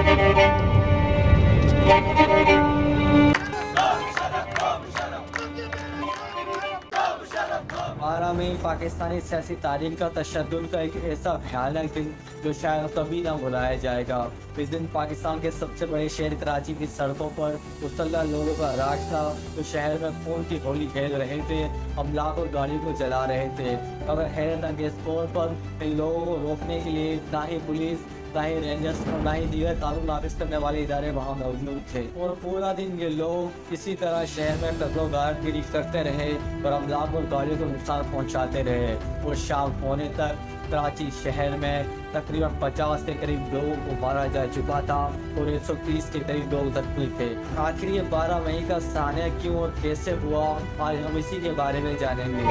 12 मई पाकिस्तानी सियासी तारीख का तशद्दुद का एक ऐसा भयानक दिन जो शायद कभी ना भुलाया जाएगा। इस दिन पाकिस्तान के सबसे बड़े शहर कराची की सड़कों पर मुसल्लह लोगों का राज था जो शहर में खून की होली खेल रहे थे, अमलाक और गाड़ियों को जला रहे थे। मगर हैरत अंगेज तौर पर इन लोगों को रोकने के लिए ना ही पुलिस, ना ही रेंजर्स और ना ही दीगर कानून नाफिज करने वाले इदारे वहाँ मौजूद थे और पूरा दिन ये लोग इसी तरह शहर में कत्लो-गारत-गिरी करते रहे और अमलाक और गाड़ियों को नुकसान पहुँचाते रहे और शाम होने तक कराची शहर में तकरीबन 50 के करीब लोगों को मारा जा चुका था और 130 के करीब लोग जख्मी थे। आखिर ये 12 मई का सानिया क्यों और कैसे हुआ, आज हम इसी के बारे में जानेंगे।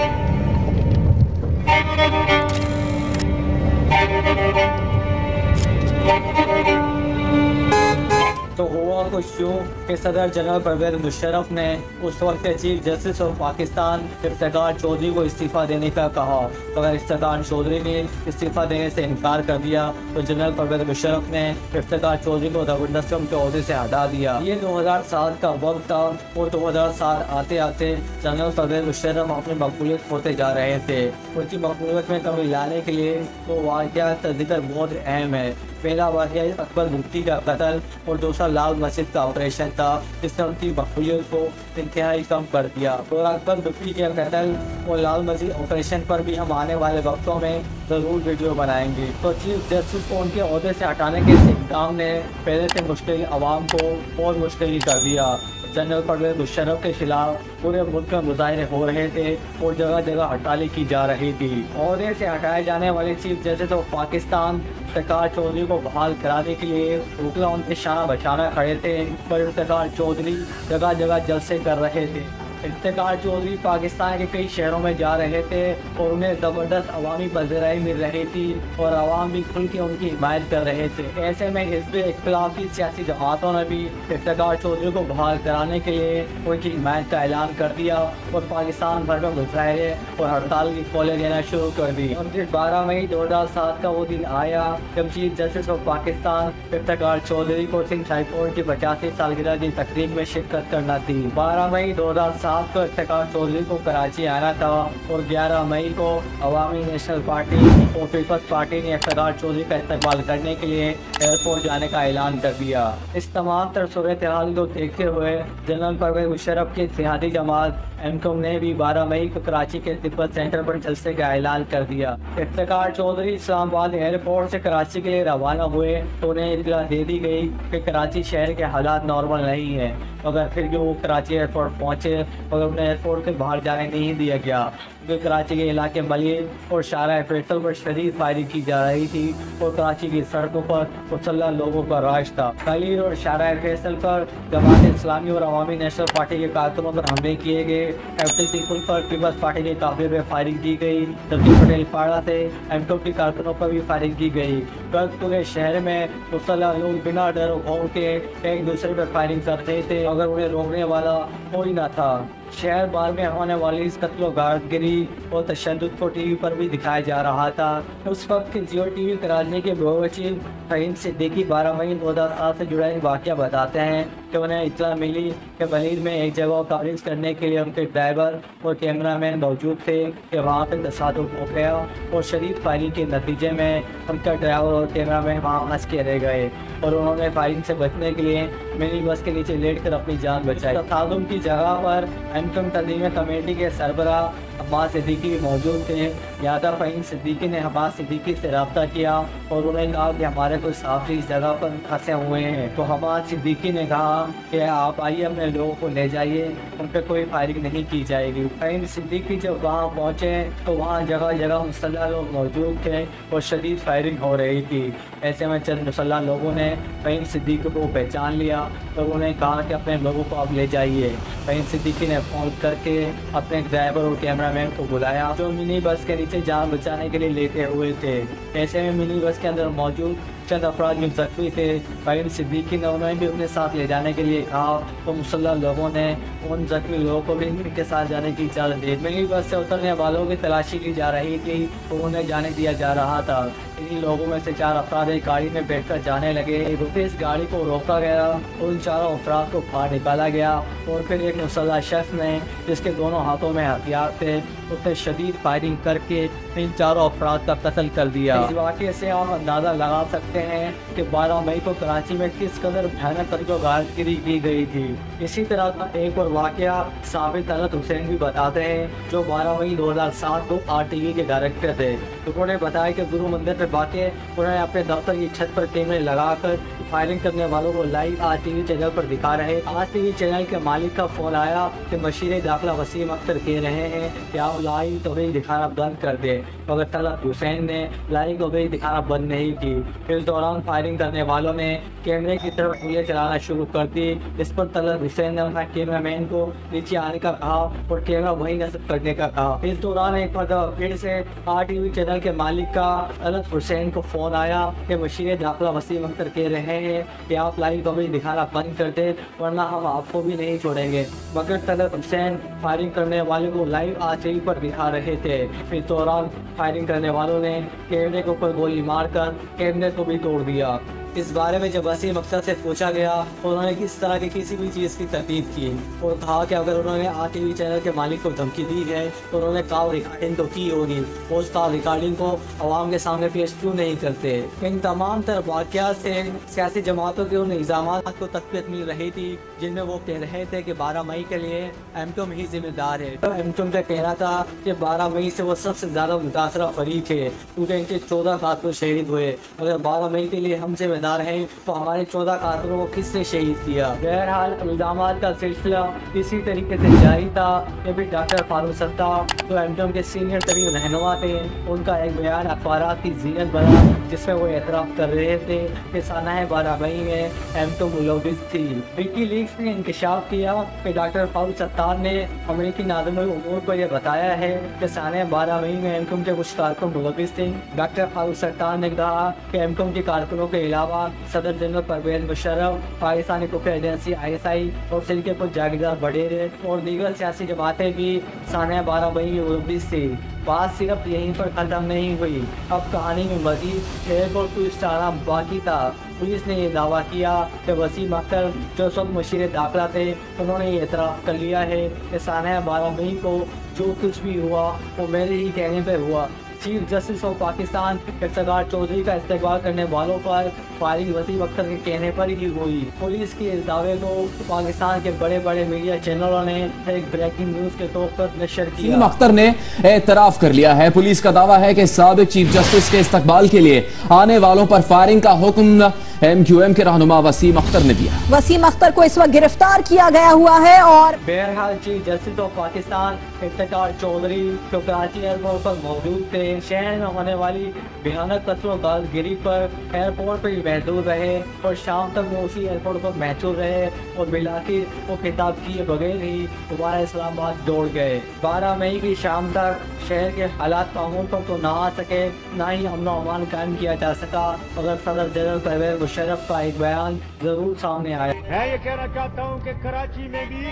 तो हुआ कुछ यूँ कि सदर जनरल परवेज़ मुशर्रफ ने उस वक्त के chief justice of Pakistan Iftikhar Chaudhry को इस्तीफ़ा देने का कहा, मगर इफ्तिखार चौधरी ने इस्तीफ़ा देने से इनकार कर दिया तो जनरल परवेज़ मुशर्रफ ने इफ्तिखार चौधरी को ज़बरदस्ती उनके ओहदे से हटा दिया। ये 2007 का वक्त था और 2007 आते आते जनरल परवेज़ मुशर्रफ अपनी मकबूलियत खोते जा रहे थे। उनकी मकबूलियत में कमी लाने के लिए तो वाक़यात का जिक्र बहुत अहम है। पहला वाक़या अकबर भुट्टी का कत्ल और दूसरा लाल मस्जिद का ऑपरेशन था जिसने उनकी मकबूलियत को इंतहाई कम कर दिया। और अकबर भुट्टी के कत्ल और लाल मस्जिद ऑपरेशन पर भी हम आने वाले वक्तों में ज़रूर वीडियो बनाएंगे। तो चीफ जस्टिस को उनके ओहदे से हटाने के इक़दाम ने पहले से मुश्किल आवाम को और मुश्किल कर दिया। जनरल परवेज़ मुशर्रफ के खिलाफ पूरे मुल्क में मुजाहरे हो रहे थे और जगह जगह हड़तालें की जा रही थी। ओहदे से हटाए जाने वाले chief justice of Pakistan Iftikhar Chaudhry को बहाल कराने के लिए वकील उनके शाना बचाना खड़े थे, पर इफ्तिखार चौधरी जगह जगह जलसे कर रहे थे। इफ्तिखार चौधरी पाकिस्तान के कई शहरों में जा रहे थे और उन्हें ज़बरदस्त अवामी पज़ीराई मिल रही थी और आवाम भी खुल के उनकी हिमायत कर रहे थे। ऐसे में हिज़्ब इख्तिलाफ़ी सियासी जमातों ने भी इफ्तिखार चौधरी को बहाल कराने के लिए उनकी हिमायत का ऐलान कर दिया और पाकिस्तान भर में मुजाहरे और हड़ताल की कॉलें देना शुरू कर दी। और फिर 12 मई 2007 का वो दिन आया जब chief justice of Pakistan Iftikhar Chaudhry को सिंध हाई कोर्ट की 85वीं सालगिरह की तकरीब में शिरकत करना थी। 12 मई 2007 को इफ्तिखार चौधरी को कराची आना था और 11 मई को अवामी नेशनल पार्टी और पीपल्स पार्टी ने इफ्तिखार चौधरी का इस्तेमाल करने के लिए एयरपोर्ट जाने का ऐलान कर दिया। इस तमाम तर सूरत हाल को देखते हुए जनरल परवेज़ मुशर्रफ की इत्तेहादी जमात एमकॉम ने भी 12 मई को कराची के तिब्बत सेंटर पर जलसे का ऐलान कर दिया। इफ्तिखार चौधरी इस्लामाबाद एयरपोर्ट से कराची के लिए रवाना हुए तो उन्हें इत्तला दे दी गई कि कराची शहर के हालात नॉर्मल नहीं हैं, मगर फिर भी वो कराची एयरपोर्ट पहुँचे मगर उन्हें एयरपोर्ट से बाहर जाने नहीं दिया गया क्योंकि कराची के इलाके मलिक और शारा फैसल पर शदीद फायरिंग की जा रही थी और कराची की सड़कों पर मुसल्लह लोगों का राज था। मलिक और शारा फैसल पर जमात इस्लामी और अवामी नेशनल पार्टी के कारकुनों पर हमले किए गए। FTC पुल पर पीपल्स पार्टी के काफिले पर फायरिंग की गई, जबकि पटेल पाड़ा से एमकॉम के कारकुनों पर भी फायरिंग की गई। पूरे शहर में मुसल्लह लोग बिना डर और खौफ के एक दूसरे पर फायरिंग कर रहे थे अगर उन्हें रोकने वाला कोई न था। शहर भर में होने वाली इस कत्लो-गारत-गिरी और तशद्दुद को टीवी पर भी दिखाया जा रहा था। उस वक्त के जियो टीवी कराची के ब्यूरो चीफ फ़हीम सिद्दीकी 12 मई 2007 से जुड़ा एक वाक़या बताते हैं कि उन्हें इत्तला मिली कि बलीद में एक जगह कवरेज करने के लिए उनके ड्राइवर और कैमरामैन मौजूद थे कि वहाँ पर तसादुम हो गया और शदीद फायरिंग के नतीजे में उनका ड्राइवर और कैमरामैन वहाँ फंस के रह गए और उन्होंने फायरिंग से बचने के लिए मिनी बस के नीचे लेट कर अपनी जान बचाई। तसादुम की जगह पर एमकॉम तंजीम कमेटी के सरबराह अब्बास सिद्दीकी भी मौजूद थे। यादव फ़हीम सिद्दीकी ने अब्बास सिद्दीकी से रब्ता किया और उन्हें कहा कि हमारे कोई साथी इस जगह पर फंसे हुए हैं, तो अब्बास सिद्दीकी ने कहा कि आप आइए अपने लोगों को ले जाइए, उन पर कोई फायरिंग नहीं की जाएगी। फ़हीम सिद्दीकी जब वहाँ पहुँचे तो वहाँ जगह जगह मुसल्लह लोग मौजूद थे और शदीद फायरिंग हो रही थी। ऐसे में चंद मुसल्लह लोगों ने फ़हीम सिद्दीकी को पहचान लिया और उन्हें कहा कि अपने लोगों को आप ले जाइए। फ़हीम सिद्दीकी ने फ़ोन करके अपने ड्राइवर और कैमरामैन को बुलाया जो मिनी बस के नीचे जान बचाने के लिए लेटे हुए थे। ऐसे में मिनी बस के अंदर मौजूद چند افراد جو زخمی تھے فہیم صدیقی نے انہیں بھی اپنے ساتھ لے جانے کے لیے کہا تو مسلح لوگوں نے ان زخمی لوگوں کو بھی ان کے ساتھ جانے کی اجازت دی۔ مینی بس سے اترنے والوں کی تلاشی کی جا رہی تھی تو انہیں جانے دیا جا رہا تھا۔ انہی لوگوں میں سے 4 افراد ایک گاڑی میں بیٹھ کر جانے لگے، اس گاڑی کو روکا گیا، ان 4 افراد کو باہر نکالا گیا اور پھر ایک مسلح شخص نے جس کے دونوں ہاتھوں میں ہتھیار تھے اس نے شدید فائرنگ کر کے ان 4 افراد کا قتل کر دیا۔ اس واقعے سے آپ اندازہ لگا سکتے ہیں کہ 12 مئی کو کراچی میں کس قدر بھیانک طریقے غارت گری کی گئی تھی۔ اسی طرح کا ایک اور واقعہ ثابت طلعت حسین بھی بتاتے ہیں جو 12 مئی 2007 کو RTV کے ڈائریکٹر تھے۔ انہوں نے بتایا کہ گرو مندر میں واقع انہوں نے اپنے دفتر کی چھت پر کیمرے لگا کر فائرنگ کرنے والوں کو لائیو RTV چینل پر دکھا رہے۔ RTV چینل کے مالک کا فون آیا کہ مشیر داخلہ وسیم اختر کہہ رہے ہیں کہ آپ لائیو توہین دکھانا بند کر دیں، مگر طلعت حسین نے لائیو توہین دکھانا بند نہیں کی۔ اس دوران فائرنگ کرنے والوں نے کیمرے کی طرف گولیاں چلانا شروع کر دی۔ اس پر طلعت حسین نے اپنا کیمرہ مین کو نیچے آنے کا کہا اور کیمرہ وہیں نصب کرنے کا کہا۔ اس دوران ایک مرتبہ پھر سے RTV چینل کے مالک کا طلعت حسین کو فون آیا کہ مشیر داخلہ وسیم اختر کہہ رہے ہیں کہ آپ لائیو توہین دکھانا بند کر دیں ورنہ ہم آپ کو بھی نہیں چھوڑیں گے، مگر طلعت حسین فائرنگ کرنے والے کو لائیو RTV پر دکھا رہے تھے۔ اس دوران فائرنگ کرنے والوں نے کیمرے کے اوپر گولی مار کر کیمرے کو بھی توڑ دیا۔ اس بارے میں جب وسیم اختر سے پوچھا گیا انہوں نے کس طرح کی کسی بھی چیز کی تردید کی اور کہا کہ اگر انہوں نے RTV چینل کے مالک کو دھمکی دی ہے تو انہوں نے کال ریکارڈنگ تو کی ہوگی، اس کال ریکارڈنگ کو عوام کے سامنے پیش کیوں نہیں کرتے۔ ان تمام تر واقعات سے سیاسی جماعتوں کے ان الزامات کو تقویت مل رہی تھی جن میں وہ کہہ رہے تھے کہ 12 مئی کے لیے MTM ہی ذمہ دار ہے۔ MTM کا کہنا تھا کہ 12 مئی سے وہ سب سے زیادہ متاثرہ فریق ہے کیونکہ ان کے 14 قاتل شہید ہوئے، اگر 12 مئی کے لیے ہم ذمہ دار ہیں تو ہمارے 14 قاتلوں کو کس نے شہید کیا۔ بہرحال الزامات کا سلسلہ اسی طریقے سے جاری تھا کہ بھی ڈاکٹر فاروق ستار جو MTM کے سینئر ترین رہنما تھے ان کا ایک بیان اخبارات کی زینت بنا جس میں وہ اعتراف کر رہے تھے کہ سانحہ 12 مئی میں MTM ملوث تھی۔ وکی لیکس نے انکشاف کیا کہ ڈاکٹر فاروق ستار نے امریکی ناظم الامور کو یہ بتایا ہے کہ سانحہ 12 مئی میں MTM کے کچھ کارکن ملوث تھے۔ ڈاکٹر فاروق ستار نے کہا کہ MTM کے کارکنوں کے علاوہ صدر جنرل پرویز مشرف، پاکستانی خفیہ ایجنسی ISI اور سندھ کے کچھ جاگیردار وڈیرے اور دیگر سیاسی جماعتیں بھی سانحہ 12 مئی میں ملوث تھی۔ بات صرف یہیں پر ختم نہیں ہوئی، اب کہانی میں مزید ایک اور ٹوسٹ آنا باقی تھا۔ پولیس نے یہ دعویٰ کیا کہ وسیم اختر جو سب مشیر داخلہ تھے انہوں نے یہ اعتراف کر لیا ہے کہ سانحہ 12 مئی کو جو کچھ بھی ہوا وہ میرے ہی کہنے پہ ہوا۔ Chief justice of Pakistan Iftikhar Chaudhry کا استقبال کرنے والوں پر فائرنگ وسیم اختر کے کہنے پر ہی ہوئی۔ پولیس کے اس دعوے کو پاکستان کے بڑے بڑے میڈیا چینلوں نے ایک بریکنگ نیوز کے طور پر نشر کیا۔ وسیم اختر نے اعتراف کر لیا ہے۔ پولیس کا دعویٰ ہے کہ سابق چیف جسٹس کے استقبال کے لیے آنے والوں پر فائرنگ کا حکم MQM کے رہنما وسیم اختر نے دیا۔ وسیم اختر کو اس وقت گرفتار کیا گیا ہوا ہے اور بہرحال chief justice of Pakistan Iftikhar Chaudhry جو کراچی ایئرپورٹ پر موجود تھے شہر میں ہونے والی بھیانک قتل و غارت گری پر ایئرپورٹ پر محدود رہے اور شام تک وہ اسی ایئرپورٹ پر محدود رہے اور بالآخر وہ خطاب کیے بغیر ہی دوبارہ اسلام آباد دوڑ گئے۔ 12 مئی کی شام تک شہر کے حالات معمول پر تو نہ آ سکے، نہ ہی امن و امان قائم کیا جا سکا، مگر صدر جنرل پرویز مشرف کا ایک بیان ضرور سامنے آیا۔ میں یہ کہنا چاہتا ہوں کہ کراچی میں بھی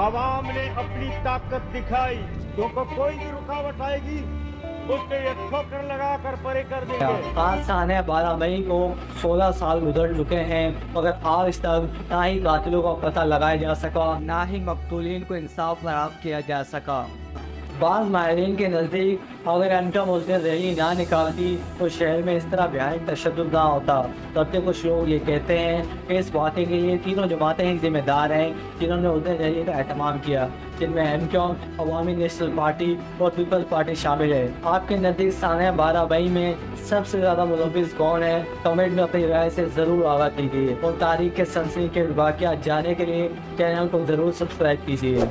عوام نے اپنی طاقت دکھائی، کیونکہ کوئی بھی رکاوٹ آئے گی اس کے یہ ٹھوکر لگا کر پرے کر دیں گے۔ آج سانحہ 12 مئی کو 16 سال گزر چکے ہیں مگر آج تک نہ ہی قاتلوں کا پتہ لگایا جا سکا، نہ ہی مقتولین کو انصاف فراہم کیا جا سکا۔ بعض ماہرین کے نزدیک اگر MTM اس دن ریلی نہ نکالتی تو شہر میں اس طرح بھیانک تشدد نہ ہوتا، جبکہ کچھ لوگ یہ کہتے ہیں کہ اس واقعے کے لیے تینوں جماعتیں ہی ذمہ دار ہیں جنہوں نے اس دن ریلی کا اہتمام کیا، جن میں MTM، عوامی نیشنل پارٹی اور پیپلز پارٹی شامل ہے۔ آپ کے نزدیک سانحہ 12 مئی میں سب سے زیادہ ملوث کون ہے؟ کمنٹ میں اپنی رائے سے ضرور آگاہ کیجیے اور تاریخ کے سنسنی کے واقعات جاننے کے لیے چینل کو ضرور سبسکرائب کیجیے۔